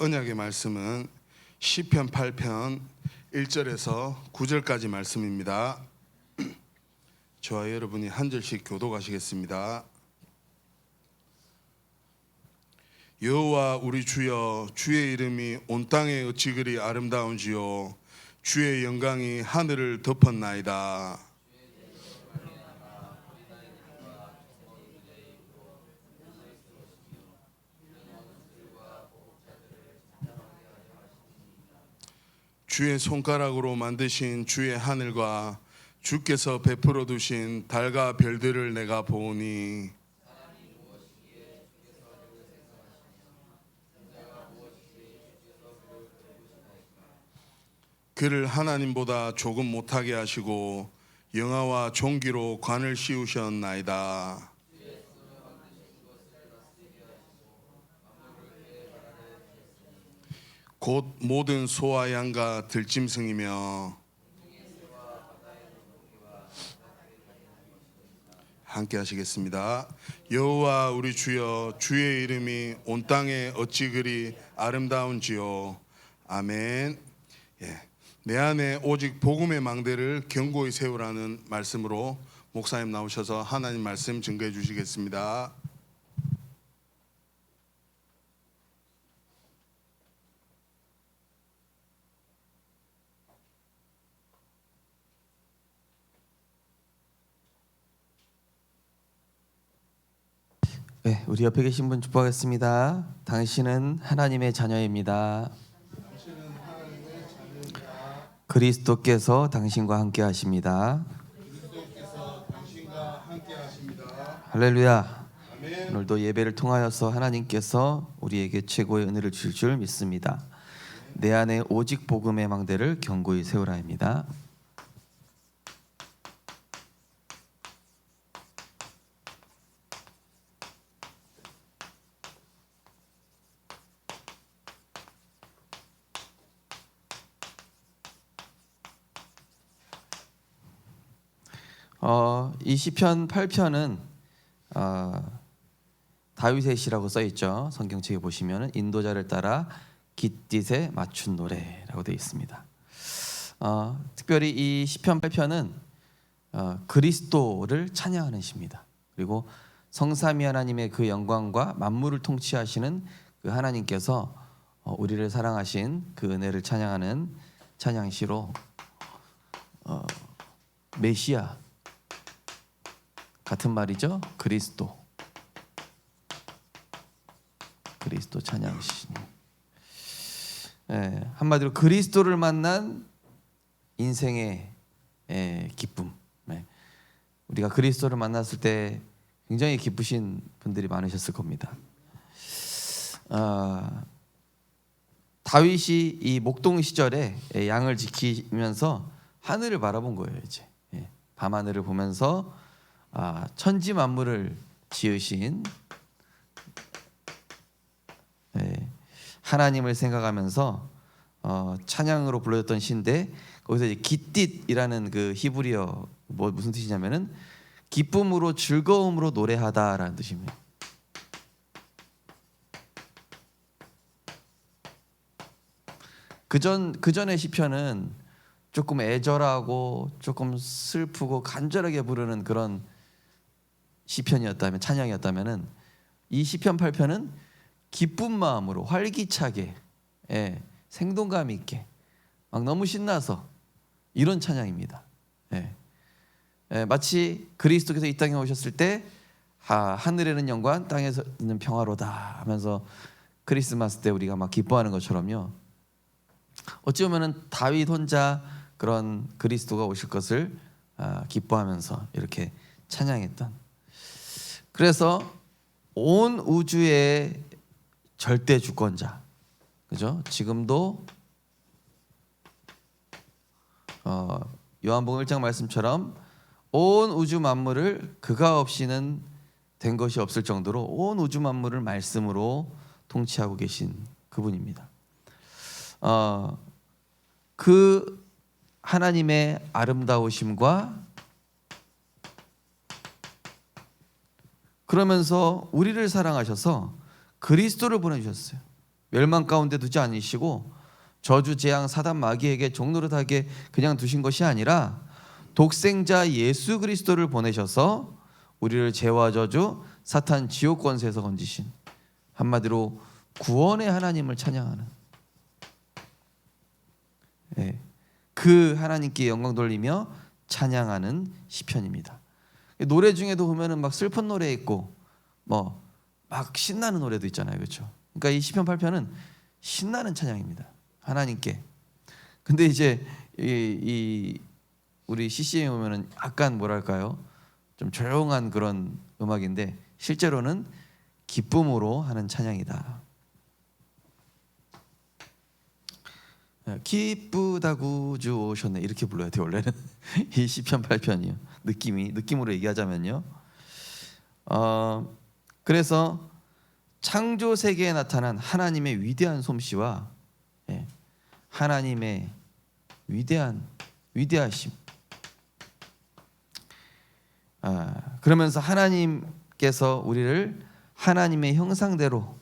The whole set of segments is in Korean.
언약의 말씀은 시편 8편 1절에서 9절까지 말씀입니다. 저와 여러분이 한 절씩 교독하시겠습니다. 여호와 우리 주여, 주의 이름이 온 땅에 어찌 그리 아름다운지요, 주의 영광이 하늘을 덮었나이다. 주의 손가락으로 만드신 주의 하늘과 주께서 베풀어 두신 달과 별들을 내가 보오니, 그를 하나님보다 조금 못하게 하시고 영화와 종기로 관을 씌우셨나이다. 곧 모든 소와 양과 들짐승이며, 함께 하시겠습니다. 여호와 우리 주여, 주의 이름이 온 땅에 어찌 그리 아름다운지요. 아멘. 내 안에 오직 복음의 망대를 견고히 세우라는 말씀으로 목사님 나오셔서 하나님 말씀 증거해 주시겠습니다. 네, 우리 옆에 계신 분 축복하겠습니다. 당신은 하나님의 자녀입니다. 그리스도께서 당신과 함께 하십니다. 할렐루야. 오늘도 예배를 통하여서 하나님께서 우리에게 최고의 은혜를 주실 줄 믿습니다. 내 안에 오직 복음의 망대를 견고히 세우라입니다. 이 시편 8편은 다윗의 시라고 써 있죠. 성경책에 보시면은 인도자를 따라 깃딧에 맞춘 노래라고 되어 있습니다. 특별히 이 시편 8편은 그리스도를 찬양하는 시입니다. 그리고 성삼위 하나님의 그 영광과 만물을 통치하시는 그 하나님께서 우리를 사랑하신 그 은혜를 찬양하는 찬양시로 메시아 같은 말이죠. 그리스도 찬양시. 한마디로 그리스도를 만난 인생의 기쁨. 우리가 그리스도를 만났을 때 굉장히 기쁘신 분들이 많으셨을 겁니다. 다윗이 이 목동 시절에 양을 지키면서 하늘을 바라본 거예요. 이제 밤하늘을 보면서 천지 만물을 지으신 하나님을 생각하면서 찬양으로 불러줬던 시인데, 거기서 이제 깃딧이라는 그 히브리어 무슨 뜻이냐면은 기쁨으로 즐거움으로 노래하다라는 뜻입니다. 그전의 시편은 조금 애절하고 조금 슬프고 간절하게 부르는 그런 시편이었다면, 찬양이었다면은 이 시편 8편은 기쁜 마음으로 활기차게 생동감 있게 막 너무 신나서 이런 찬양입니다. 마치 그리스도께서 이 땅에 오셨을 때 하늘에는 영광 땅에서는 평화로다 하면서 크리스마스 때 우리가 막 기뻐하는 것처럼요. 어찌 보면은 다윗 혼자 그런 그리스도가 오실 것을 기뻐하면서 이렇게 찬양했던, 그래서 온 우주의 절대 주권자, 그죠? 지금도 요한복음 1장 말씀처럼 온 우주 만물을 그가 없이는 된 것이 없을 정도로 온 우주 만물을 말씀으로 통치하고 계신 그분입니다. 그 하나님의 아름다우심과 그러면서 우리를 사랑하셔서 그리스도를 보내주셨어요. 멸망 가운데 두지 않으시고 저주 재앙 사단 마귀에게 종노릇하게 그냥 두신 것이 아니라 독생자 예수 그리스도를 보내셔서 우리를 죄와 저주 사탄 지옥 권세에서 건지신, 한마디로 구원의 하나님을 찬양하는, 그 하나님께 영광 돌리며 찬양하는 시편입니다. 노래 중에도 보면은 막 슬픈 노래 있고 뭐 막 신나는 노래도 있잖아요, 그렇죠? 그러니까 이 시편 8편은 신나는 찬양입니다, 하나님께. 근데 이제 이 우리 CCM에 오면은 약간 뭐랄까요, 좀 조용한 그런 음악인데 실제로는 기쁨으로 하는 찬양이다. 기쁘다구 주 오셨네, 이렇게 불러야 돼요 원래는. 이 시편 8편이요. 느낌으로 얘기하자면요. 그래서 창조 세계에 나타난 하나님의 위대한 솜씨와 하나님의 위대하심. 그러면서 하나님께서 우리를 하나님의 형상대로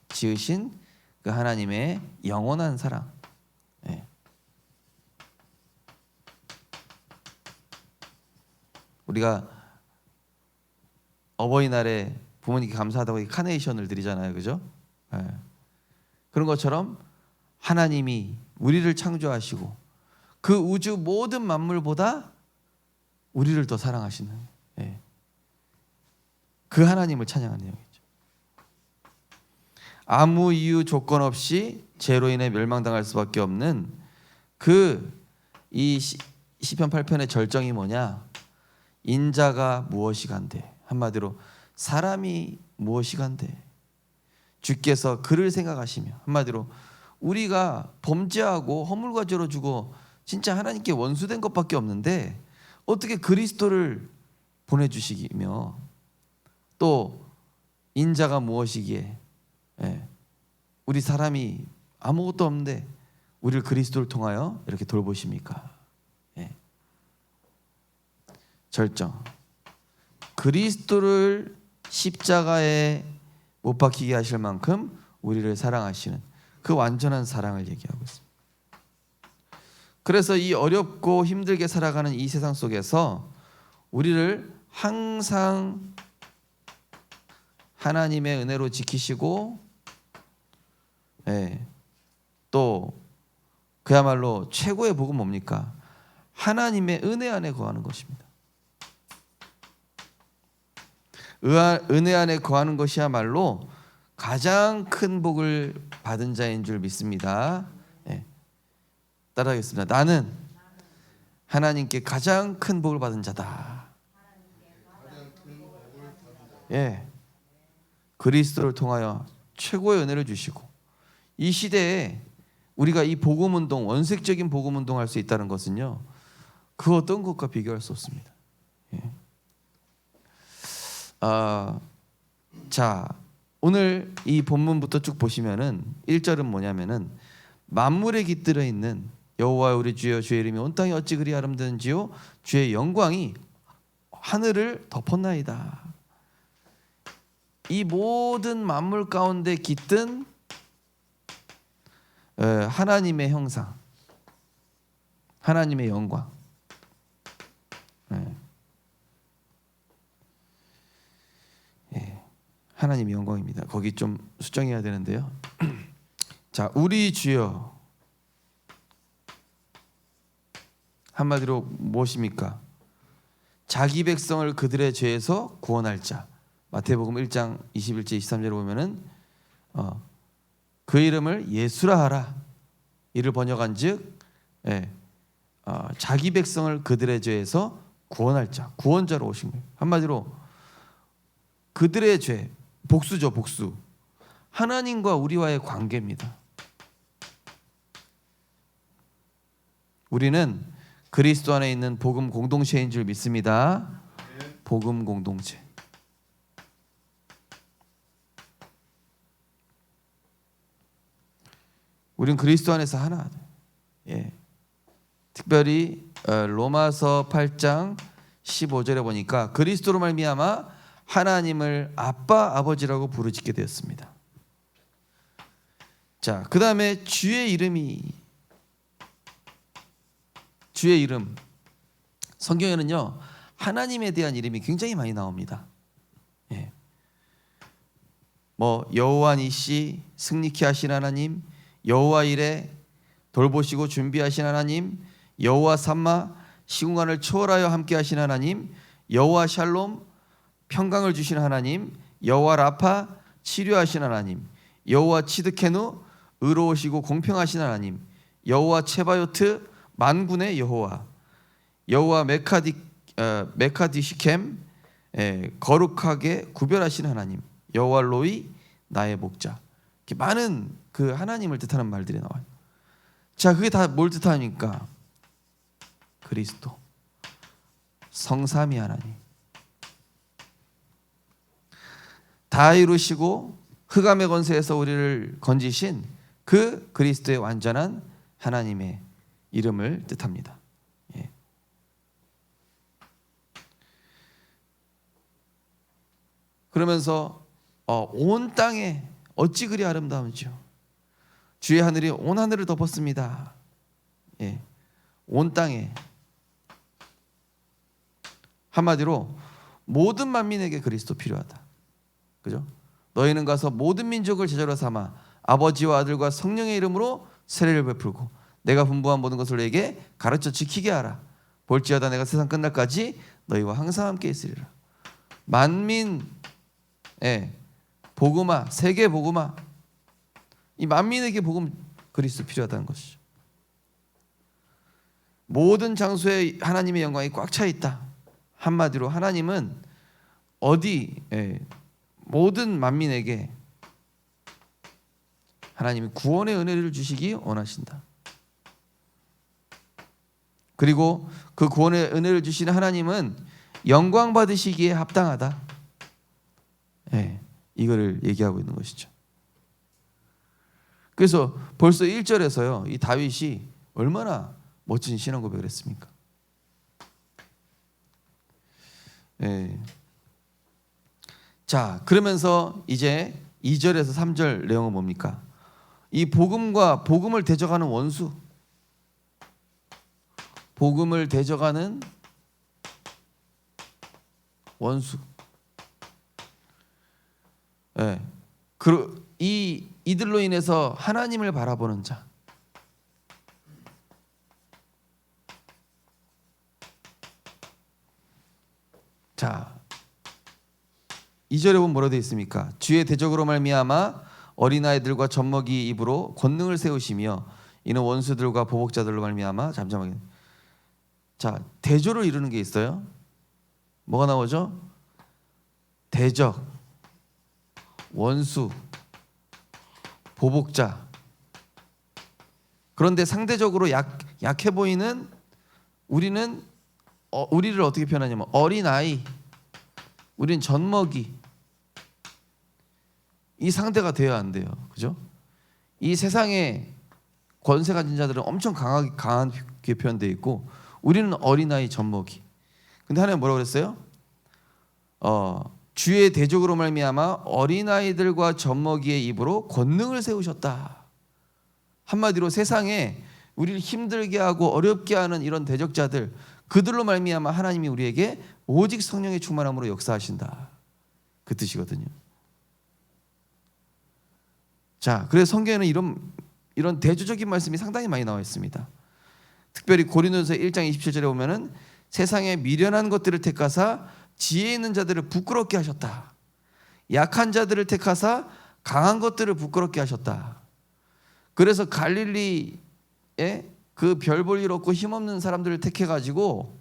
지으신 그 하나님의 영원한 사랑. 우리가 어버이날에 부모님께 감사하다고 카네이션을 드리잖아요, 그죠? 그런 것처럼 하나님이 우리를 창조하시고 그 우주 모든 만물보다 우리를 더 사랑하시는 그 하나님을 찬양하는 내용이죠. 아무 이유 조건 없이 죄로 인해 멸망당할 수밖에 없는 이 시편 8편의 절정이 뭐냐? 인자가 무엇이간데, 한마디로 사람이 무엇이간데 주께서 그를 생각하시며, 한마디로 우리가 범죄하고 허물과 죄로 죽어 진짜 하나님께 원수된 것밖에 없는데 어떻게 그리스도를 보내주시기며, 또 인자가 무엇이기에 우리 사람이 아무것도 없는데 우리를 그리스도를 통하여 이렇게 돌보십니까? 절정. 그리스도를 십자가에 못 박히게 하실 만큼 우리를 사랑하시는 그 완전한 사랑을 얘기하고 있습니다. 그래서 이 어렵고 힘들게 살아가는 이 세상 속에서 우리를 항상 하나님의 은혜로 지키시고 또 그야말로 최고의 복은 뭡니까? 하나님의 은혜 안에 거하는 것입니다. 은혜 안에 거하는 것이야말로 가장 큰 복을 받은 자인 줄 믿습니다. 따라하겠습니다. 나는 하나님께 가장 큰 복을 받은 자다. 그리스도를 통하여 최고의 은혜를 주시고, 이 시대에 우리가 이 복음운동, 원색적인 복음운동 할 수 있다는 것은요, 그 어떤 것과 비교할 수 없습니다. 자, 오늘 이 본문부터 쭉 보시면은 1절은 뭐냐면은 만물에 깃들어 있는 여호와 우리 주여 주의 이름이 온 땅에 어찌 그리 아름다운지요 주의 영광이 하늘을 덮었나이다. 이 모든 만물 가운데 깃든 하나님의 형상, 하나님의 영광. 하나님의 영광입니다. 거기 좀 수정해야 되는데요. 자, 우리 주여, 한마디로 무엇입니까? 자기 백성을 그들의 죄에서 구원할 자. 마태복음 1장 21절 23절에 보면은 그 이름을 예수라 하라. 이를 번역한즉 자기 백성을 그들의 죄에서 구원할 자, 구원자로 오신 거예요. 한마디로 그들의 죄, 복수죠, 복수. 하나님과 우리와의 관계입니다. 우리는 그리스도 안에 있는 복음 공동체인 줄 믿습니다. 복음 공동체. 우리는 그리스도 안에서 하나. 특별히 로마서 8장 15절에 보니까 그리스도로 말미암아 하나님을 아빠 아버지라고 부르짖게 되었습니다. 자, 그 다음에 주의 이름. 성경에는요 하나님에 대한 이름이 굉장히 많이 나옵니다. 예. 뭐 여호와 니시, 승리케 하신 하나님, 여호와 이레, 돌보시고 준비하신 하나님, 여호와 삼마, 시공간을 초월하여 함께 하신 하나님, 여호와 샬롬, 평강을 주신 하나님, 여호와 라파, 치료하신 하나님, 여호와 치드케누, 의로우시고 공평하신 하나님, 여호와 체바요트, 만군의 여호와, 여호와 메카디시켐, 거룩하게 구별하신 하나님, 여호와 로이, 나의 목자. 이렇게 많은 그 하나님을 뜻하는 말들이 나와요. 자, 그게 다 뭘 뜻하니까? 그리스도, 성삼위 하나님, 다 이루시고 흑암의 권세에서 우리를 건지신 그 그리스도의 완전한 하나님의 이름을 뜻합니다. 예. 그러면서 온 땅에 어찌 그리 아름다운지요. 주의 하늘이 온 하늘을 덮었습니다. 예. 온 땅에, 한마디로 모든 만민에게 그리스도 필요하다. 그죠? 너희는 가서 모든 민족을 제자로 삼아 아버지와 아들과 성령의 이름으로 세례를 베풀고 내가 분부한 모든 것을 너희에게 가르쳐 지키게 하라. 볼지어다 내가 세상 끝날까지 너희와 항상 함께 있으리라. 만민의 복음화, 세계 복음화, 이 만민에게 복음 그리스도 필요하다는 것이죠. 모든 장소에 하나님의 영광이 꽉 차 있다. 한마디로 하나님은 모든 만민에게 하나님이 구원의 은혜를 주시기 원하신다. 그리고 그 구원의 은혜를 주시는 하나님은 영광 받으시기에 합당하다. 이거를 얘기하고 있는 것이죠. 그래서 벌써 1절에서요 이 다윗이 얼마나 멋진 신앙 고백을 했습니까? 자, 그러면서 이제 2절에서 3절 내용은 뭡니까? 이 복음을 대적하는 원수, 복음을 대적하는 원수. 이들로 인해서 하나님을 바라보는 자. 자, 2절에 보면 뭐라 되어 있습니까? 주의 대적으로 말미암아 어린아이들과 젖먹이 입으로 권능을 세우시며 이는 원수들과 보복자들로 말미암아 잠잠하게. 자, 대조를 이루는 게 있어요. 뭐가 나오죠? 대적, 원수, 보복자. 그런데 상대적으로 약해 보이는 우리를 어떻게 표현하냐면 어린아이, 우린 젖먹이. 이 상대가 되어야 안 돼요. 그죠? 이 세상에 권세 가진 자들은 엄청 강하게 표현되어 있고 우리는 어린아이, 젖먹이. 근데 하나님 뭐라고 그랬어요? 주의 대적으로 말미암아 어린아이들과 젖먹이의 입으로 권능을 세우셨다. 한마디로 세상에 우리를 힘들게 하고 어렵게 하는 이런 대적자들, 그들로 말미암아 하나님이 우리에게 오직 성령의 충만함으로 역사하신다. 그 뜻이거든요. 자, 그래서 성경에는 이런 대조적인 말씀이 상당히 많이 나와 있습니다. 특별히 고린도전서 1장 27절에 보면은 세상에 미련한 것들을 택하사 지혜 있는 자들을 부끄럽게 하셨다. 약한 자들을 택하사 강한 것들을 부끄럽게 하셨다. 그래서 갈릴리에 그 별 볼 일 없고 힘없는 사람들을 택해 가지고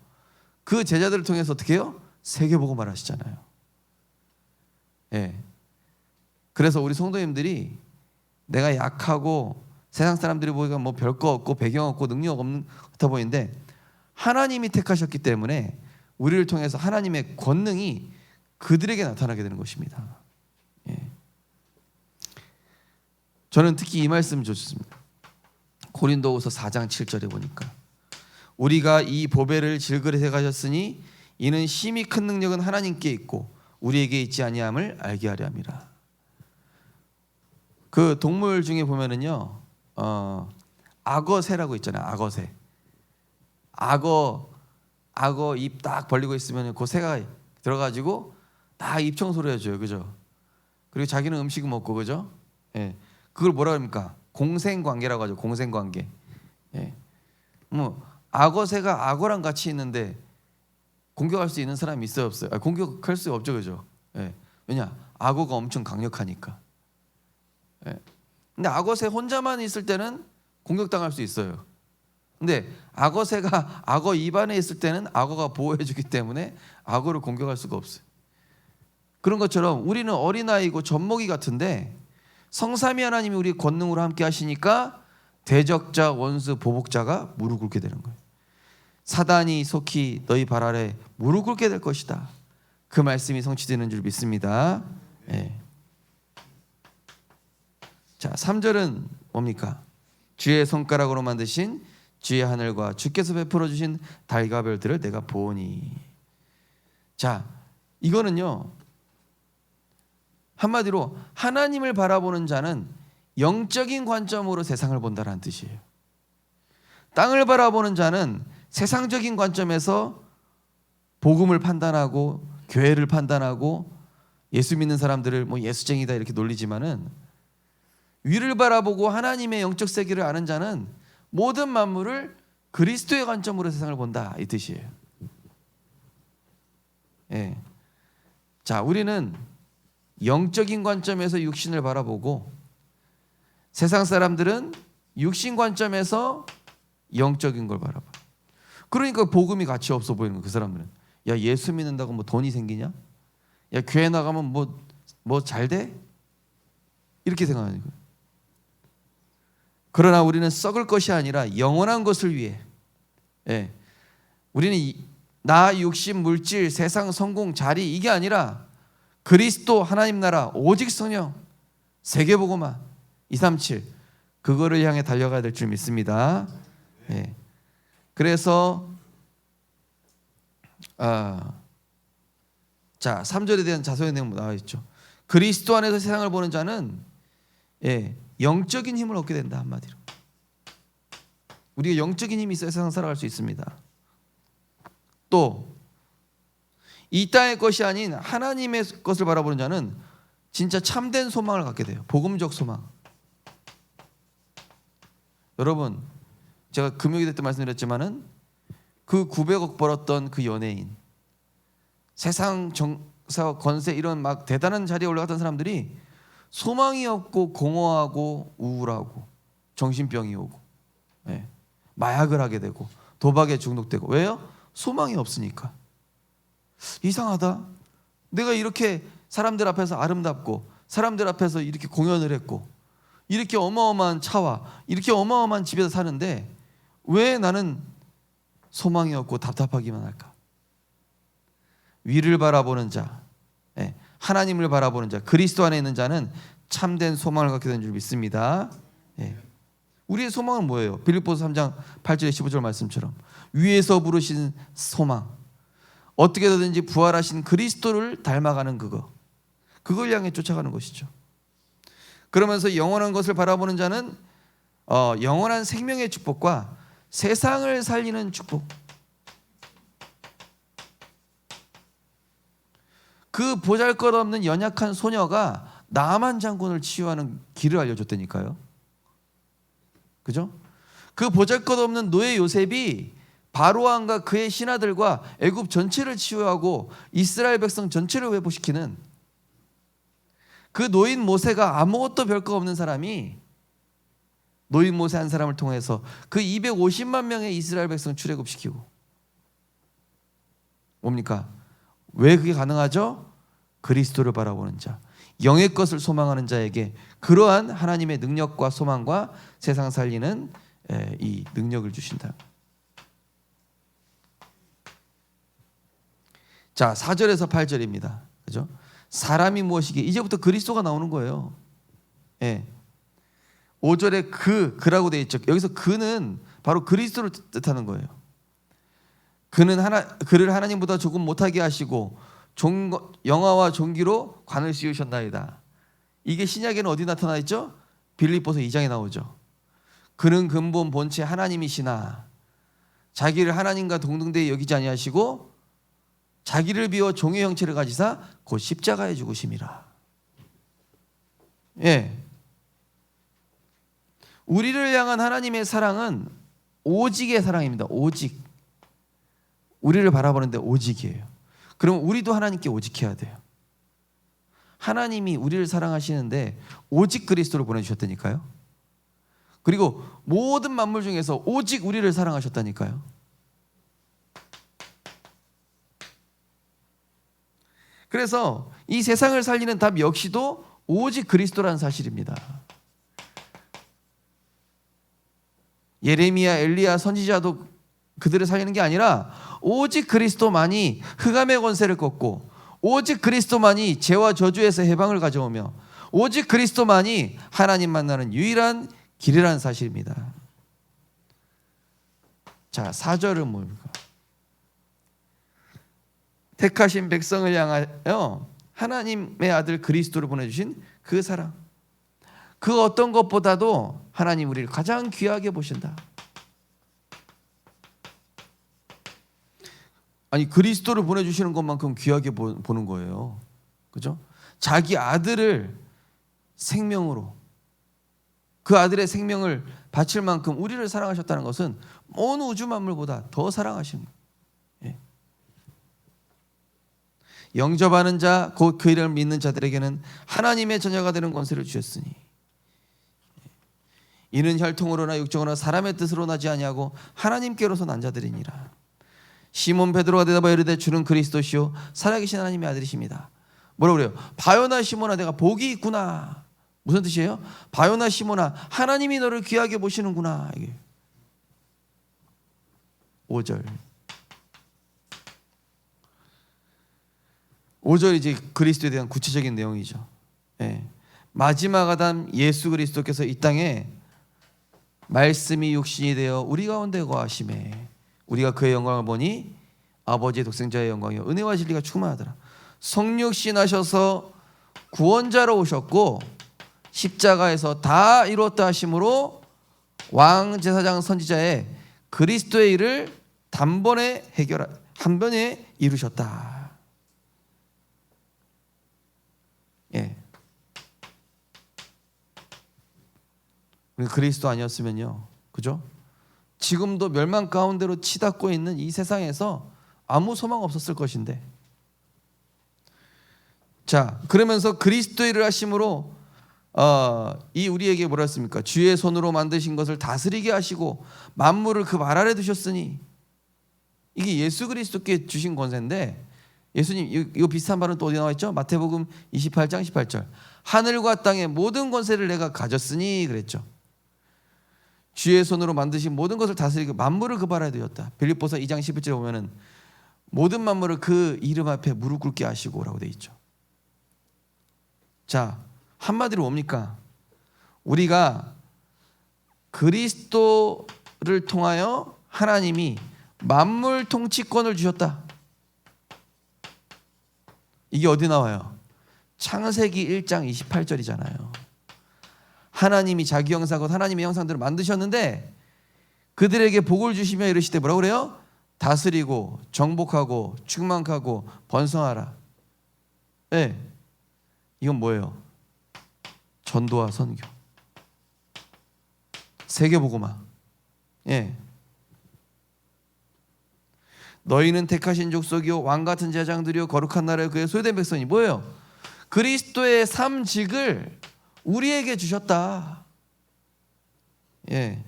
그 제자들을 통해서 어떻게 해요? 세계복음을 하시잖아요. 그래서 우리 성도님들이 내가 약하고 세상 사람들이 보기가 뭐 별거 없고 배경 없고 능력 없는 같아 보이는데 하나님이 택하셨기 때문에 우리를 통해서 하나님의 권능이 그들에게 나타나게 되는 것입니다. 저는 특히 이 말씀 좋습니다. 고린도후서 4장 7절에 보니까 우리가 이 보배를 질그릇에 가졌으니 이는 심히 큰 능력은 하나님께 있고 우리에게 있지 아니함을 알게 하려 함이라. 그 동물 중에 보면은요, 악어새라고 있잖아요. 악어새. 악어 입 딱 벌리고 있으면 그 새가 들어가지고 딱 입 청소를 해줘요, 그죠? 그리고 자기는 음식을 먹고, 그죠? 예, 그걸 뭐라 그럽니까? 공생관계라고 하죠. 공생관계. 예, 뭐 악어새가 악어랑 같이 있는데 공격할 수 있는 사람이 있어요, 없어요? 공격할 수 없죠, 그죠? 예, 왜냐? 악어가 엄청 강력하니까. 예. 근데 악어새 혼자만 있을 때는 공격당할 수 있어요. 근데 악어새가 악어 입안에 있을 때는 악어가 보호해주기 때문에 악어를 공격할 수가 없어요. 그런 것처럼 우리는 어린아이고 젖먹이 같은데 성삼위 하나님이 우리 권능으로 함께 하시니까 대적자, 원수, 보복자가 무릎 꿇게 되는 거예요. 사단이 속히 너희 발 아래 무릎 꿇게 될 것이다. 그 말씀이 성취되는 줄 믿습니다. 예. 자, 3절은 뭡니까? 주의 손가락으로 만드신 주의 하늘과 주께서 베풀어 주신 달과 별들을 내가 보니. 자, 이거는요, 한마디로 하나님을 바라보는 자는 영적인 관점으로 세상을 본다라는 뜻이에요. 땅을 바라보는 자는 세상적인 관점에서 복음을 판단하고 교회를 판단하고 예수 믿는 사람들을 뭐 예수쟁이다 이렇게 놀리지만은, 위를 바라보고 하나님의 영적 세계를 아는 자는 모든 만물을 그리스도의 관점으로 세상을 본다, 이 뜻이에요. 예. 자, 우리는 영적인 관점에서 육신을 바라보고 세상 사람들은 육신 관점에서 영적인 걸 바라봐. 그러니까 복음이 가치 없어 보이는 거야. 그 사람들은 야, 예수 믿는다고 뭐 돈이 생기냐? 야, 교회 나가면 뭐 잘 돼? 이렇게 생각하는 거예요. 그러나 우리는 썩을 것이 아니라 영원한 것을 위해, 예, 우리는 나, 육신, 물질, 세상, 성공, 자리 이게 아니라 그리스도, 하나님 나라, 오직 성령, 세계복음화 237 그거를 향해 달려가야 될 줄 믿습니다. 예. 그래서 자, 3절에 대한 자소의 내용 나와 있죠. 그리스도 안에서 세상을 보는 자는, 예, 영적인 힘을 얻게 된다, 한마디로. 우리가 영적인 힘이 있어야 세상 살아갈 수 있습니다. 또 이 땅의 것이 아닌 하나님의 것을 바라보는 자는 진짜 참된 소망을 갖게 돼요. 복음적 소망. 여러분, 제가 금요일 때 말씀드렸지만은 그 900억 벌었던 그 연예인, 세상 정사 권세 이런 막 대단한 자리에 올라갔던 사람들이 소망이 없고 공허하고 우울하고 정신병이 오고, 예, 마약을 하게 되고 도박에 중독되고. 왜요? 소망이 없으니까. 이상하다. 내가 이렇게 사람들 앞에서 아름답고 사람들 앞에서 이렇게 공연을 했고 이렇게 어마어마한 차와 이렇게 어마어마한 집에서 사는데 왜 나는 소망이 없고 답답하기만 할까? 위를 바라보는 자, 예, 하나님을 바라보는 자, 그리스도 안에 있는 자는 참된 소망을 갖게 된 줄 믿습니다. 예. 우리의 소망은 뭐예요? 빌립보서 3장 8절에 15절 말씀처럼 위에서 부르신 소망, 어떻게 되든지 부활하신 그리스도를 닮아가는 그걸 향해 쫓아가는 것이죠. 그러면서 영원한 것을 바라보는 자는 영원한 생명의 축복과 세상을 살리는 축복, 그 보잘것없는 연약한 소녀가 나만 장군을 치유하는 길을 알려줬다니까요. 그죠? 그 보잘것없는 노예 요셉이 바로왕과 그의 신하들과 애굽 전체를 치유하고 이스라엘 백성 전체를 회복시키는, 그 노인 모세가 아무것도 별거 없는 사람이 노인 모세 한 사람을 통해서 그 250만 명의 이스라엘 백성 출애굽시키고. 뭡니까? 왜 그게 가능하죠? 그리스도를 바라보는 자, 영의 것을 소망하는 자에게 그러한 하나님의 능력과 소망과 세상 살리는 이 능력을 주신다. 자, 4절에서 8절입니다. 그죠? 사람이 무엇이기에, 이제부터 그리스도가 나오는 거예요. 예. 5절에 그라고 되어 있죠. 여기서 그는 바로 그리스도를 뜻하는 거예요. 그를 하나님보다 조금 못하게 하시고 영화와 존귀로 관을 씌우셨나이다. 이게 신약에는 어디 나타나 있죠? 빌립보서 2장에 나오죠. 그는 근본 본체 하나님이시나 자기를 하나님과 동등되이 여기지 아니하시고 자기를 비워 종의 형체를 가지사 곧 십자가에 죽으심이라. 예. 우리를 향한 하나님의 사랑은 오직의 사랑입니다. 오직. 우리를 바라보는데 오직이에요. 그럼 우리도 하나님께 오직해야 돼요. 하나님이 우리를 사랑하시는데 오직 그리스도를 보내주셨다니까요. 그리고 모든 만물 중에서 오직 우리를 사랑하셨다니까요. 그래서 이 세상을 살리는 답 역시도 오직 그리스도라는 사실입니다. 예레미야, 엘리야, 선지자도 그들을 살리는 게 아니라 오직 그리스도만이 흑암의 권세를 꺾고 오직 그리스도만이 죄와 저주에서 해방을 가져오며 오직 그리스도만이 하나님 만나는 유일한 길이라는 사실입니다. 자, 4절은 뭡니까? 택하신 백성을 향하여 하나님의 아들 그리스도를 보내주신 그 사랑, 그 어떤 것보다도 하나님 우리를 가장 귀하게 보신다. 아니, 그리스도를 보내주시는 것만큼 귀하게 보는 거예요. 그죠? 자기 아들을 생명으로, 그 아들의 생명을 바칠 만큼 우리를 사랑하셨다는 것은 온 우주 만물보다 더 사랑하신 거예요. 예. 영접하는 자, 곧 그 이름을 믿는 자들에게는 하나님의 자녀가 되는 권세를 주셨으니 이는 혈통으로나 육정으로나 사람의 뜻으로 나지 아니하고 하나님께로서 난 자들이니라. 시몬 베드로가 대답하여 이르되 주는 그리스도시요 살아계신 하나님의 아들이십니다. 뭐라고 그래요? 바요나 시몬아, 내가 복이 있구나. 무슨 뜻이에요? 바요나 시몬아, 하나님이 너를 귀하게 보시는구나. 이게 5절. 5절이 이제 그리스도에 대한 구체적인 내용이죠. 예. 마지막 아담 예수 그리스도께서 이 땅에 말씀이 육신이 되어 우리 가운데 거하심에 우리가 그의 영광을 보니 아버지의 독생자의 영광이요 은혜와 진리가 충만하더라. 성육신하셔서 구원자로 오셨고 십자가에서 다 이루었다 하심으로 왕 제사장 선지자의 그리스도의 일을 단번에 한 번에 이루셨다. 예. 우리 그리스도 아니었으면요, 그죠? 지금도 멸망 가운데로 치닫고 있는 이 세상에서 아무 소망 없었을 것인데, 자, 그러면서 그리스도의 일을 하심으로 이 우리에게 뭐라 했습니까? 주의 손으로 만드신 것을 다스리게 하시고 만물을 그 발 아래 두셨으니, 이게 예수 그리스도께 주신 권세인데, 예수님 이거 비슷한 말은 또 어디 나와 있죠? 마태복음 28장 18절. 하늘과 땅의 모든 권세를 내가 가졌으니 그랬죠. 주의 손으로 만드신 모든 것을 다스리고 만물을 그 발 아래 두었다. 빌립보서 2장 11절에 보면은 모든 만물을 그 이름 앞에 무릎 꿇게 하시고라고 돼 있죠. 자, 한마디로 뭡니까? 우리가 그리스도를 통하여 하나님이 만물 통치권을 주셨다. 이게 어디 나와요? 창세기 1장 28절이잖아요. 하나님이 자기 형상 곧 하나님의 형상대로 만드셨는데 그들에게 복을 주시며 이르시되 뭐라고 그래요? 다스리고 정복하고 충만하고 번성하라. 네. 이건 뭐예요? 전도와 선교, 세계복음화. 예. 너희는 택하신 족속이요 왕같은 제장들이요 거룩한 나라요 그의 소유된 백성이 뭐예요? 그리스도의 삶직을 우리에게 주셨다. 예.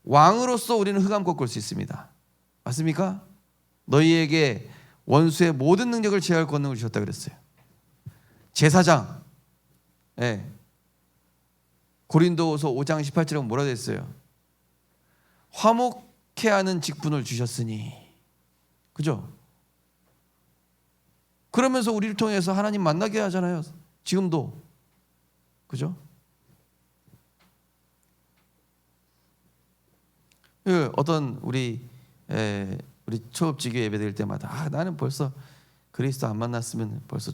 왕으로서 우리는 흑암 꺾을 수 있습니다. 맞습니까? 너희에게 원수의 모든 능력을 제어할 권능을 주셨다 그랬어요. 제사장. 예. 고린도후서 5장 18절에 뭐라 됐어요? 화목케 하는 직분을 주셨으니. 그죠? 그러면서 우리를 통해서 하나님 만나게 하잖아요. 지금도. 그죠? 어떤 우리 초업지교 예배 드릴 때마다 나는 벌써 그리스도 안 만났으면 벌써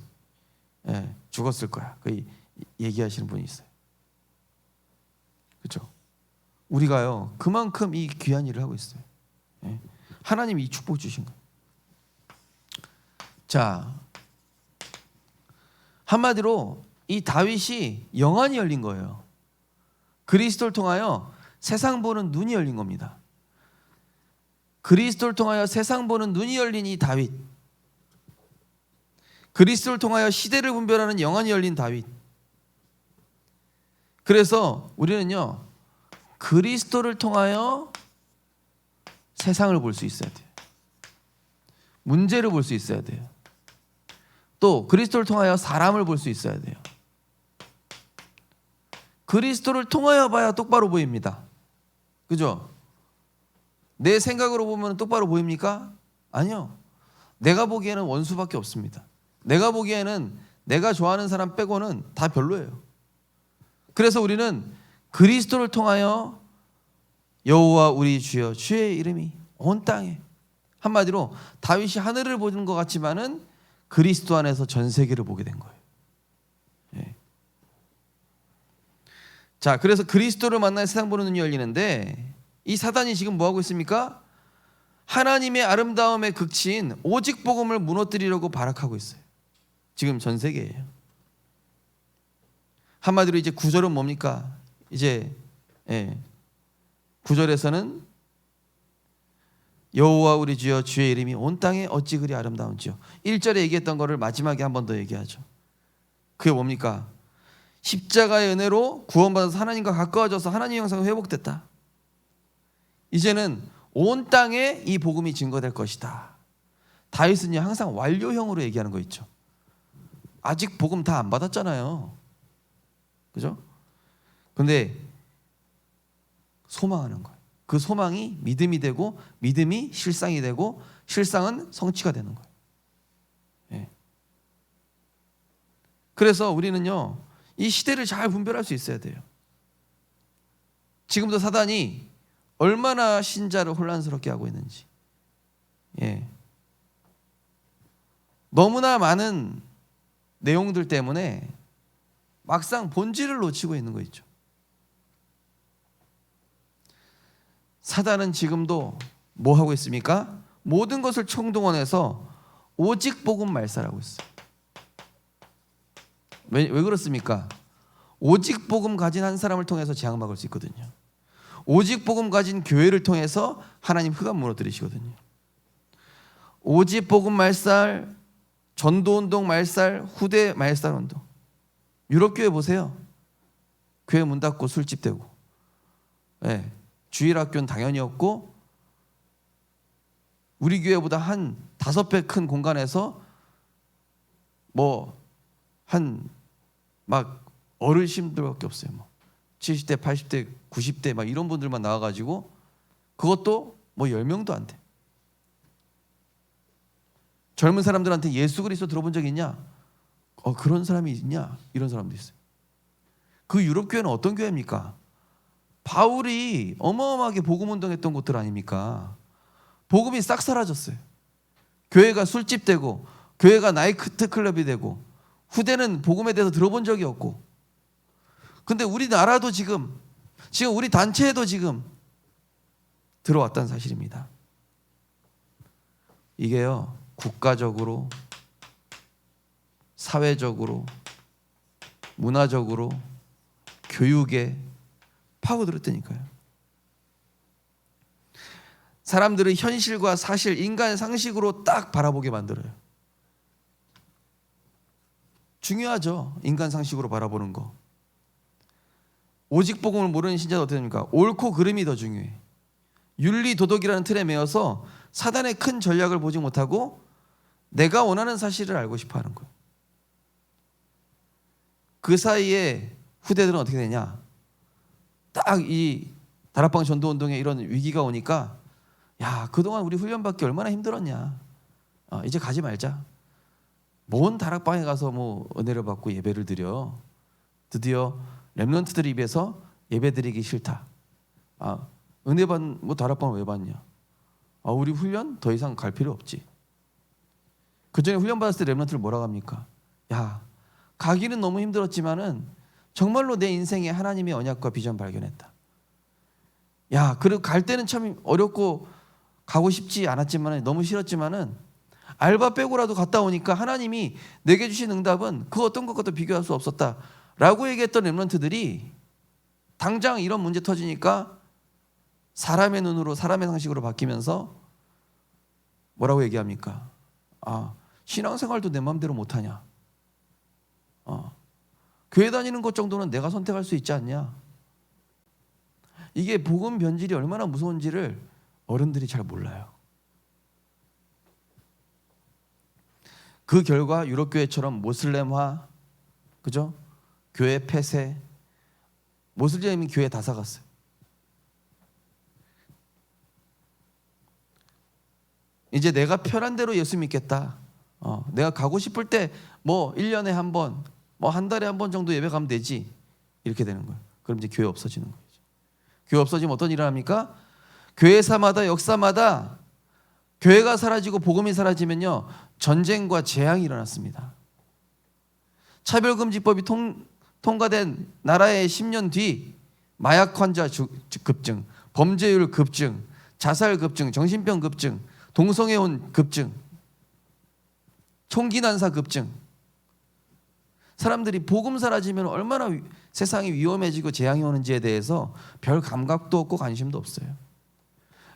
죽었을 거야. 얘기하시는 분이 있어요. 그렇죠? 우리가요 그만큼 이 귀한 일을 하고 있어요. 예. 하나님이 이 축복 주신 거예요. 자, 한마디로 이 다윗이 영안이 열린 거예요. 그리스도를 통하여 세상 보는 눈이 열린 겁니다. 그리스도를 통하여 세상 보는 눈이 열린 이 다윗, 그리스도를 통하여 시대를 분별하는 영안이 열린 다윗. 그래서 우리는요 그리스도를 통하여 세상을 볼 수 있어야 돼요. 문제를 볼 수 있어야 돼요. 또 그리스도를 통하여 사람을 볼 수 있어야 돼요. 그리스도를 통하여 봐야 똑바로 보입니다. 그죠? 내 생각으로 보면 똑바로 보입니까? 아니요. 내가 보기에는 원수밖에 없습니다. 내가 보기에는 내가 좋아하는 사람 빼고는 다 별로예요. 그래서 우리는 그리스도를 통하여 여호와 우리 주여 주의 이름이 온 땅에, 한마디로 다윗이 하늘을 보는 것 같지만은 그리스도 안에서 전 세계를 보게 된 거예요. 예. 자, 그래서 그리스도를 만나 세상 보는 눈이 열리는데 이 사단이 지금 뭐 하고 있습니까? 하나님의 아름다움의 극치인 오직 복음을 무너뜨리려고 발악하고 있어요. 지금 전 세계예요. 한마디로 이제 9절은 뭡니까? 이제 9절에서는 여호와 우리 주여 주의 이름이 온 땅에 어찌 그리 아름다운지요. 1절에 얘기했던 거를 마지막에 한 번 더 얘기하죠. 그게 뭡니까? 십자가의 은혜로 구원받아서 하나님과 가까워져서 하나님의 형상이 회복됐다. 이제는 온 땅에 이 복음이 증거될 것이다. 다윗은요 항상 완료형으로 얘기하는 거 있죠. 아직 복음 다 안 받았잖아요. 그죠? 근데 소망하는 거예요. 그 소망이 믿음이 되고 믿음이 실상이 되고 실상은 성취가 되는 거예요. 예. 그래서 우리는요 이 시대를 잘 분별할 수 있어야 돼요. 지금도 사단이 얼마나 신자를 혼란스럽게 하고 있는지. 예. 너무나 많은 내용들 때문에 막상 본질을 놓치고 있는 거 있죠. 사단은 지금도 뭐 하고 있습니까? 모든 것을 총동원해서 오직 복음 말살하고 있어요. 왜 그렇습니까? 오직 복음 가진 한 사람을 통해서 재앙 막을 수 있거든요. 오직 복음 가진 교회를 통해서 하나님 흑암 무너뜨리시거든요. 오직 복음 말살, 전도운동 말살, 후대 말살 운동. 유럽교회 보세요. 교회 문 닫고 술집 되고, 예, 주일학교는 당연히 없고, 우리 교회보다 한 5배 큰 공간에서 막 어르신들밖에 없어요. 70대, 80대, 90대 막 이런 분들만 나와가지고 그것도 10명도 안 돼. 젊은 사람들한테 예수 그리스도 들어본 적 있냐? 그런 사람이 있냐? 이런 사람도 있어요. 그 유럽 교회는 어떤 교회입니까? 바울이 어마어마하게 복음 운동했던 곳들 아닙니까? 복음이 싹 사라졌어요. 교회가 술집 되고 교회가 나이트 클럽이 되고 후대는 복음에 대해서 들어본 적이 없고. 근데 우리나라도 지금 우리 단체에도 지금 들어왔다는 사실입니다. 이게요 국가적으로, 사회적으로, 문화적으로, 교육에 파고들었다니까요. 사람들을 현실과 사실, 인간 상식으로 딱 바라보게 만들어요. 중요하죠. 인간 상식으로 바라보는 거. 오직 복음을 모르는 신자는 어떻게 됩니까? 옳고 그름이 더 중요해. 윤리 도덕이라는 틀에 매여서 사단의 큰 전략을 보지 못하고 내가 원하는 사실을 알고 싶어 하는 거예요. 그 사이에 후대들은 어떻게 되냐? 딱 이 다락방 전도운동에 이런 위기가 오니까 야, 그동안 우리 훈련받기 얼마나 힘들었냐. 이제 가지 말자. 뭔 다락방에 가서 은혜를 받고 예배를 드려. 드디어 렘넌트들 입에서 예배 드리기 싫다. 은혜 받는 다락방 왜 받냐? 우리 훈련 더 이상 갈 필요 없지. 그 전에 훈련 받았을 때 렘넌트를 뭐라고 합니까? 야, 가기는 너무 힘들었지만은 정말로 내 인생에 하나님의 언약과 비전 발견했다. 야, 그리고 갈 때는 참 어렵고 가고 싶지 않았지만은 너무 싫었지만은 알바 빼고라도 갔다 오니까 하나님이 내게 주신 응답은 그 어떤 것과도 비교할 수 없었다라고 얘기했던 렘넌트들이 당장 이런 문제 터지니까 사람의 눈으로 사람의 상식으로 바뀌면서 뭐라고 얘기합니까? 아, 신앙생활도 내 마음대로 못하냐? 교회 다니는 것 정도는 내가 선택할 수 있지 않냐? 이게 복음 변질이 얼마나 무서운지를 어른들이 잘 몰라요. 그 결과 유럽 교회처럼 모슬렘화, 그죠? 교회 폐쇄, 모슬렘이 교회 다 사갔어요. 이제 내가 편한 대로 예수 믿겠다. 내가 가고 싶을 때 뭐 1년에 한 번, 뭐 한 달에 한 번 정도 예배 가면 되지. 이렇게 되는 거예요. 그럼 이제 교회 없어지는 거죠. 교회 없어지면 어떤 일을 합니까? 교회사마다 역사마다 교회가 사라지고 복음이 사라지면요, 전쟁과 재앙이 일어났습니다. 차별금지법이 통과된 나라의 10년 뒤 마약 환자 급증, 범죄율 급증, 자살 급증, 정신병 급증, 동성애혼 급증, 총기 난사 급증. 사람들이 복음 사라지면 얼마나 세상이 위험해지고 재앙이 오는지에 대해서 별 감각도 없고 관심도 없어요.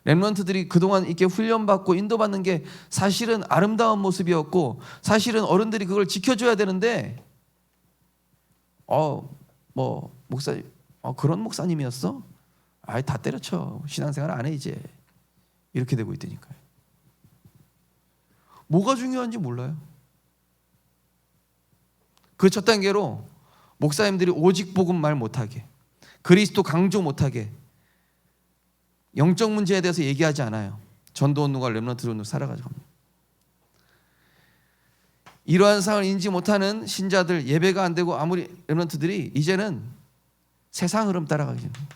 렘넌트들이 그동안 이렇게 훈련받고 인도받는 게 사실은 아름다운 모습이었고 사실은 어른들이 그걸 지켜줘야 되는데 뭐 목사님 그런 목사님이었어? 아이 다 때려쳐. 신앙생활 안 해 이제. 이렇게 되고 있다니까요. 뭐가 중요한지 몰라요. 그 첫 단계로 목사님들이 오직 복음 말 못하게, 그리스도 강조 못하게, 영적 문제에 대해서 얘기하지 않아요. 전도원누가 렘넌트로 살아가죠. 이러한 상황을 인지 못하는 신자들, 예배가 안 되고 아무리 렘넌트들이 이제는 세상 흐름 따라가기 시작합니다.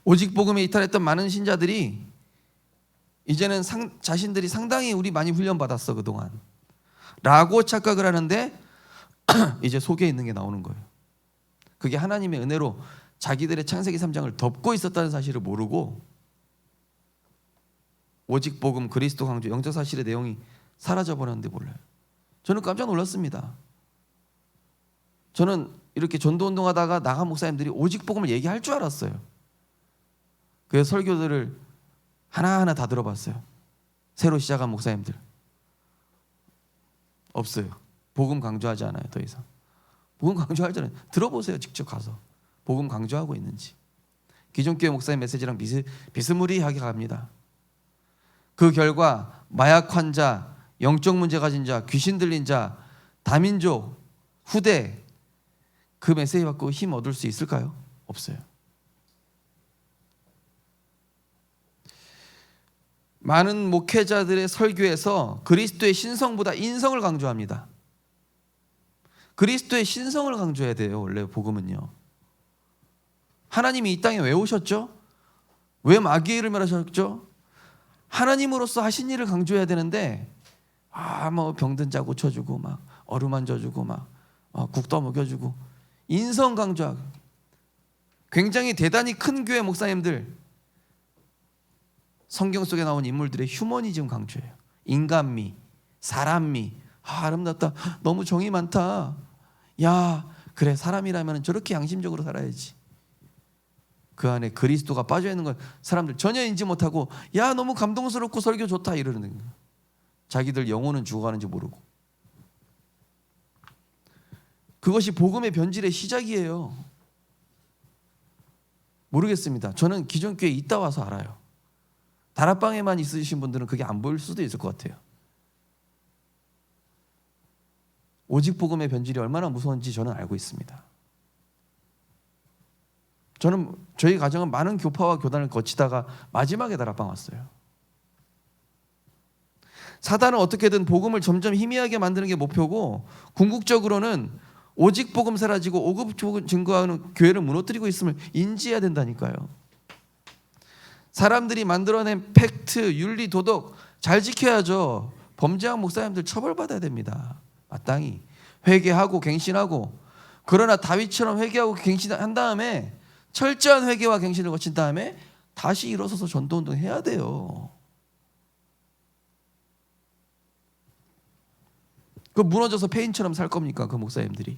오직 복음에 이탈했던 많은 신자들이 이제는 자신들이 상당히 우리 많이 훈련받았어 그동안 라고 착각을 하는데 이제 속에 있는 게 나오는 거예요. 그게 하나님의 은혜로 자기들의 창세기 3장을 덮고 있었다는 사실을 모르고 오직 복음, 그리스도 강조, 영적 사실의 내용이 사라져버렸는데 몰라요. 저는 깜짝 놀랐습니다. 저는 이렇게 전도운동하다가 나간 목사님들이 오직 복음을 얘기할 줄 알았어요. 그래서 설교들을 하나하나 다 들어봤어요. 새로 시작한 목사님들 없어요. 복음 강조하지 않아요. 더 이상 복음 강조하지 않아요. 들어보세요. 직접 가서 복음 강조하고 있는지. 기존 교회 목사님 메시지랑 비스무리하게 갑니다. 그 결과 마약 환자, 영적 문제 가진 자, 귀신 들린 자, 다민족, 후대 그 메시지 받고 힘 얻을 수 있을까요? 없어요. 많은 목회자들의 설교에서 그리스도의 신성보다 인성을 강조합니다. 그리스도의 신성을 강조해야 돼요. 원래 복음은요. 하나님이 이 땅에 왜 오셨죠? 왜 마귀의 일을 멸하셨죠? 하나님으로서 하신 일을 강조해야 되는데 뭐 병든 자 고쳐주고 막 어루만져주고 막 국도 먹여주고 인성 강조하고 굉장히 대단히 큰 교회 목사님들 성경 속에 나온 인물들의 휴머니즘 강조해요. 인간미, 사람미. 아름답다. 너무 정이 많다. 야, 그래 사람이라면 저렇게 양심적으로 살아야지. 그 안에 그리스도가 빠져 있는 걸 사람들 전혀 인지 못하고 야 너무 감동스럽고 설교 좋다 이러는 거예요. 자기들 영혼은 죽어가는지 모르고. 그것이 복음의 변질의 시작이에요. 모르겠습니다. 저는 기존 교회에 있다 와서 알아요. 다락방에만 있으신 분들은 그게 안 보일 수도 있을 것 같아요. 오직 복음의 변질이 얼마나 무서운지 저는 알고 있습니다. 저희 가정은 많은 교파와 교단을 거치다가 마지막에 다락방 왔어요. 사단은 어떻게든 복음을 점점 희미하게 만드는 게 목표고 궁극적으로는 오직 복음 사라지고 오급 증거하는 교회를 무너뜨리고 있음을 인지해야 된다니까요. 사람들이 만들어낸 팩트, 윤리, 도덕 잘 지켜야죠. 범죄한 목사님들 처벌받아야 됩니다. 마땅히 회개하고 갱신하고. 그러나 다윗처럼 회개하고 갱신한 다음에 철저한 회개와 갱신을 거친 다음에 다시 일어서서 전도운동 해야 돼요. 그 무너져서 폐인처럼 살 겁니까? 그 목사님들이.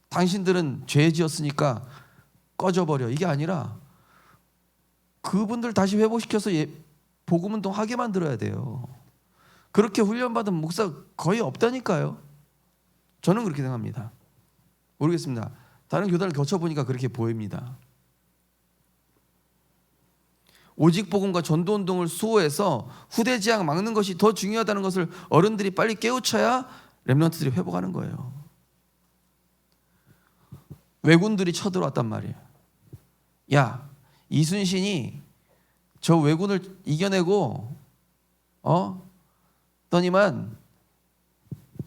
당신들은 죄 지었으니까 꺼져버려. 이게 아니라 그분들 다시 회복시켜서 복음운동 하게 만들어야 돼요. 그렇게 훈련받은 목사 거의 없다니까요. 저는 그렇게 생각합니다. 모르겠습니다. 다른 교단을 거쳐보니까 그렇게 보입니다. 오직 복음과 전도운동을 수호해서 후대지향 막는 것이 더 중요하다는 것을 어른들이 빨리 깨우쳐야 렘넌트들이 회복하는 거예요. 왜군들이 쳐들어왔단 말이에요. 야, 이순신이 저 왜군을 이겨내고 더니만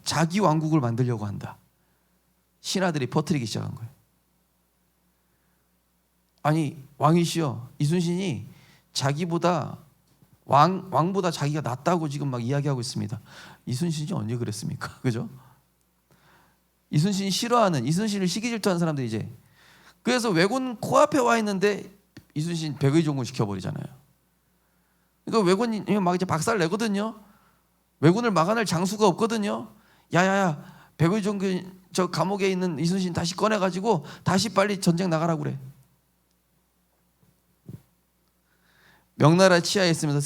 자기 왕국을 만들려고 한다. 신하들이 퍼뜨리기 시작한 거예요. 아니, 왕이시여, 이순신이 자기보다 왕보다 자기가 낫다고 지금 막 이야기하고 있습니다. 이순신이 언제 그랬습니까? 그죠? 이순신이 싫어하는, 이순신을 시기질투하는 사람들이 이제, 그래서 왜군 코앞에 와 있는데 이순신 백의종군 시켜버리잖아요. 그러니까 왜군이 막 이제 박살 내거든요. 왜군을 막아낼 장수가 없거든요. 야야야, 백의종군 저 감옥에 있는 이순신 다시 꺼내가지고 다시 빨리 전쟁 나가라고 그래. 명나라 치하에 있으면서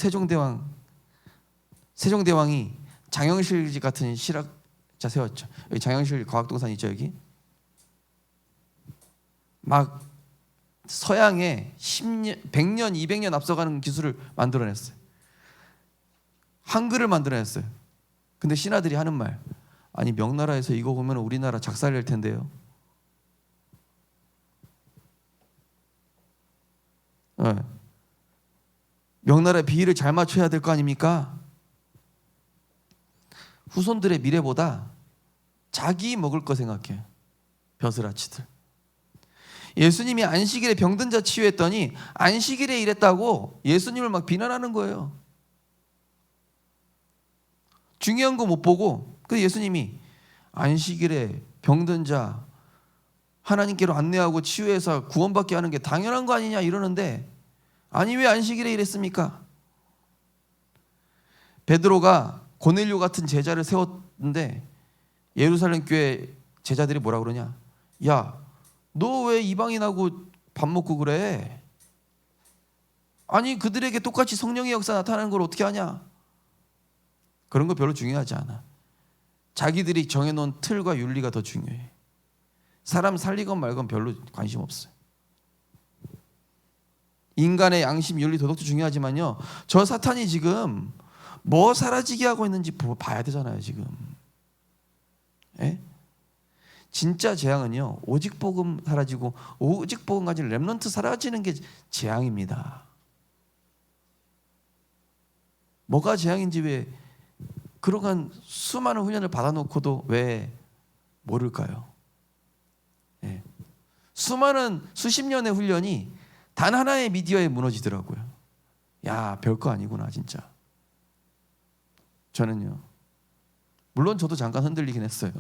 세종대왕이 장영실 같은 실학자 세웠죠. 여기 장영실 과학동산 있죠. 여기 막 서양에 10년, 100년, 200년 앞서가는 기술을 만들어냈어요. 한글을 만들어냈어요. 근데 신하들이 하는 말, 아니 명나라에서 이거 보면 우리나라 작살낼 텐데요. 네. 명나라의 비위를 잘 맞춰야 될 거 아닙니까? 후손들의 미래보다 자기 먹을 거 생각해요. 벼슬아치들. 예수님이 안식일에 병든 자 치유했더니 안식일에 일했다고 예수님을 막 비난하는 거예요. 중요한 거 못 보고, 그 예수님이 안식일에 병든 자 하나님께로 안내하고 치유해서 구원받게 하는 게 당연한 거 아니냐 이러는데, 아니 왜 안식일에 일했습니까? 베드로가 고넬료 같은 제자를 세웠는데 예루살렘 교회 제자들이 뭐라 그러냐? 야, 너 왜 이방인하고 밥 먹고 그래? 아니 그들에게 똑같이 성령의 역사 나타나는 걸 어떻게 하냐? 그런 거 별로 중요하지 않아. 자기들이 정해놓은 틀과 윤리가 더 중요해. 사람 살리건 말건 별로 관심 없어요. 인간의 양심, 윤리, 도덕도 중요하지만요, 저 사탄이 지금 뭐 사라지게 하고 있는지 봐야 되잖아요. 지금 진짜 재앙은요, 오직 복음 사라지고 오직 복음 가진 렘넌트 사라지는 게 재앙입니다. 뭐가 재앙인지 왜 그러한 수많은 훈련을 받아놓고도 왜 모를까요? 수많은 수십 년의 훈련이 단 하나의 미디어에 무너지더라고요. 야, 별거 아니구나 진짜. 저는요, 물론 저도 잠깐 흔들리긴 했어요.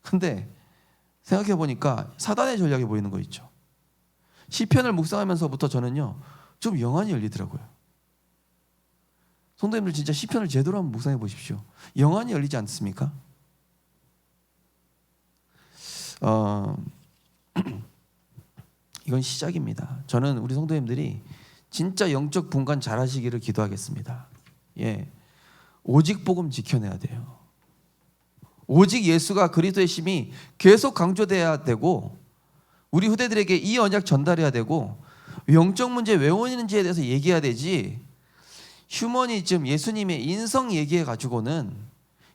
근데 생각해 보니까 사단의 전략이 보이는 거 있죠. 시편을 묵상하면서부터 저는요, 좀 영안이 열리더라고요. 성도님들 진짜 시편을 제대로 한번 묵상해 보십시오. 영안이 열리지 않습니까? 이건 시작입니다. 저는 우리 성도님들이 진짜 영적 분간 잘하시기를 기도하겠습니다. 오직 복음 지켜내야 돼요. 오직 예수가 그리스도의 심이 계속 강조돼야 되고, 우리 후대들에게 이 언약 전달해야 되고, 영적 문제 왜 오는지에 대해서 얘기해야 되지, 휴머니즘, 예수님의 인성 얘기해 가지고는,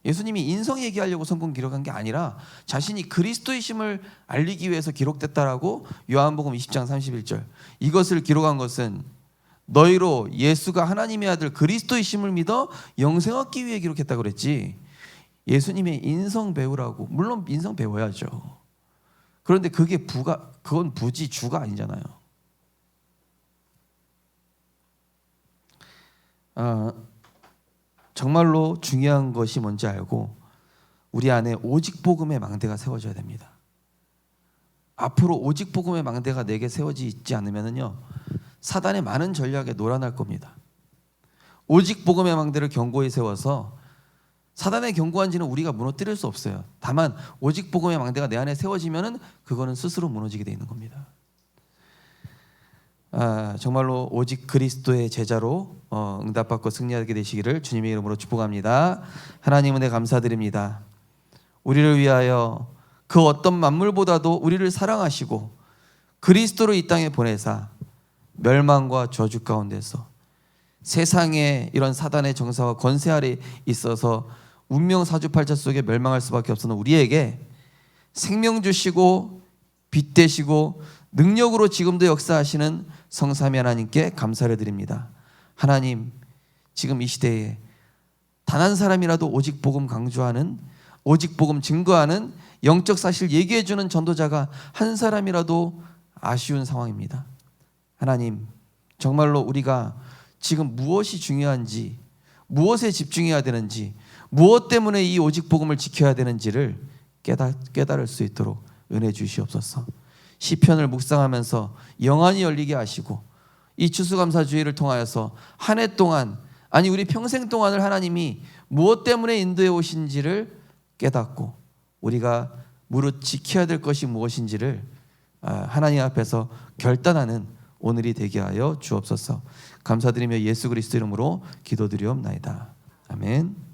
예수님이 인성 얘기하려고 성경 기록한 게 아니라 자신이 그리스도의 심을 알리기 위해서 기록됐다라고 요한복음 20장 31절, 이것을 기록한 것은 너희로 예수가 하나님의 아들 그리스도의 심을 믿어 영생 얻기 위해 기록했다고 그랬지, 예수님의 인성 배우라고. 물론 인성 배워야죠. 그런데 그건 부지 주가 아니잖아요. 정말로 중요한 것이 뭔지 알고 우리 안에 오직 복음의 망대가 세워져야 됩니다. 앞으로 오직 복음의 망대가 내게 세워지지 않으면요, 사단의 많은 전략에 놀아날 겁니다. 오직 복음의 망대를 견고히 세워서 사단의 견고한지는 우리가 무너뜨릴 수 없어요. 다만 오직 복음의 망대가 내 안에 세워지면은 그거는 스스로 무너지게 돼 있는 겁니다. 정말로 오직 그리스도의 제자로 응답받고 승리하게 되시기를 주님의 이름으로 축복합니다. 하나님 은혜 감사드립니다. 우리를 위하여 그 어떤 만물보다도 우리를 사랑하시고 그리스도를 이 땅에 보내사 멸망과 저주 가운데서 세상에 이런 사단의 정사와 권세 아래 있어서 운명 사주팔자 속에 멸망할 수밖에 없었는 우리에게 생명 주시고 빛 되시고 능력으로 지금도 역사하시는 성삼위 하나님께 감사를 드립니다. 하나님, 지금 이 시대에 단 한 사람이라도 오직 복음 강조하는, 오직 복음 증거하는, 영적 사실 얘기해 주는 전도자가 한 사람이라도 아쉬운 상황입니다. 하나님, 정말로 우리가 지금 무엇이 중요한지, 무엇에 집중해야 되는지, 무엇 때문에 이 오직 복음을 지켜야 되는지를 깨달을 수 있도록 은혜 주시옵소서. 시편을 묵상하면서 영안이 열리게 하시고 이 추수감사주의를 통하여서 한 해 동안, 아니 우리 평생 동안을 하나님이 무엇 때문에 인도해 오신지를 깨닫고 우리가 무릇 지켜야 될 것이 무엇인지를 하나님 앞에서 결단하는 오늘이 되게 하여 주옵소서. 감사드리며 예수 그리스도 이름으로 기도드리옵나이다. 아멘.